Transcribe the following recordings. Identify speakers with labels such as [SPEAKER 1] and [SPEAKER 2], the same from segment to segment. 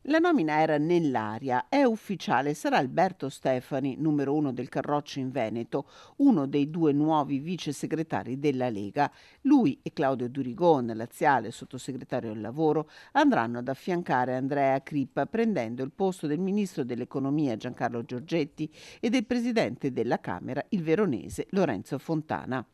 [SPEAKER 1] La nomina era nell'aria, è ufficiale, sarà Alberto Stefani, numero uno del Carroccio in Veneto, uno dei due nuovi vice segretari della Lega. Lui e Claudio Durigon, laziale sottosegretario al lavoro, andranno ad affiancare Andrea Crippa, prendendo il posto del ministro dell'economia Giancarlo Giorgetti e del presidente della Camera, il veronese Lorenzo Fontana.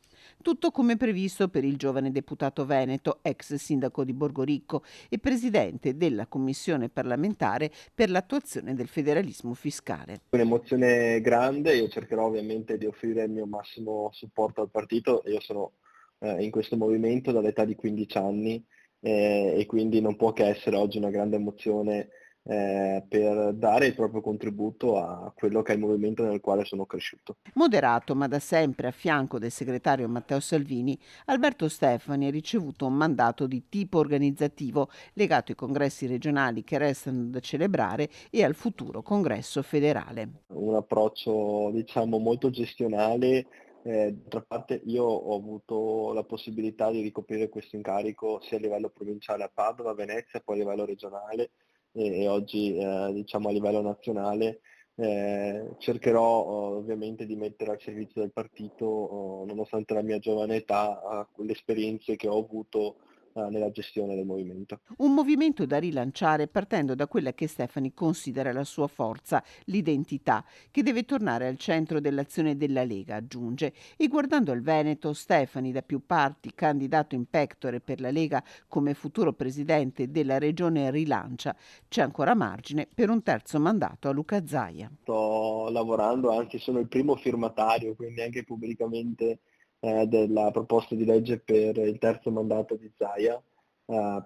[SPEAKER 1] Tutto come previsto per il giovane deputato veneto, ex sindaco di Borgoricco e presidente della commissione parlamentare per l'attuazione del federalismo fiscale.
[SPEAKER 2] Un'emozione grande, io cercherò ovviamente di offrire il mio massimo supporto al partito. Io sono in questo movimento dall'età di 15 anni e quindi non può che essere oggi una grande emozione per dare il proprio contributo a quello che è il movimento nel quale sono cresciuto.
[SPEAKER 1] Moderato, ma da sempre a fianco del segretario Matteo Salvini, Alberto Stefani ha ricevuto un mandato di tipo organizzativo legato ai congressi regionali che restano da celebrare e al futuro congresso federale.
[SPEAKER 2] Un approccio diciamo molto gestionale. D'altra parte io ho avuto la possibilità di ricoprire questo incarico sia a livello provinciale a Padova, a Venezia, poi a livello regionale e oggi diciamo a livello nazionale. Cercherò ovviamente di mettere al servizio del partito, nonostante la mia giovane età, le esperienze che ho avuto nella gestione del movimento.
[SPEAKER 1] Un movimento da rilanciare partendo da quella che Stefani considera la sua forza, l'identità, che deve tornare al centro dell'azione della Lega, aggiunge. E guardando al Veneto, Stefani, da più parti candidato in pectore per la Lega come futuro presidente della regione, rilancia. C'è ancora margine per un terzo mandato a Luca Zaia.
[SPEAKER 2] Sto lavorando, anzi sono il primo firmatario, quindi anche pubblicamente, della proposta di legge per il terzo mandato di Zaia,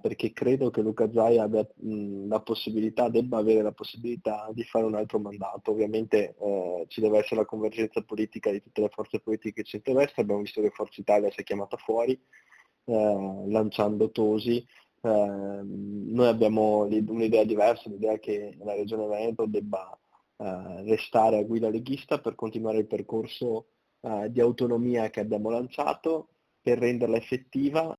[SPEAKER 2] perché credo che Luca Zaia abbia, la possibilità, debba avere la possibilità di fare un altro mandato. Ovviamente, ci deve essere la convergenza politica di tutte le forze politiche centrodestra. Abbiamo visto che Forza Italia si è chiamata fuori, lanciando Tosi. Noi abbiamo un'idea diversa, l'idea che la Regione Veneto debba restare a guida leghista per continuare il percorso di autonomia che abbiamo lanciato, per renderla effettiva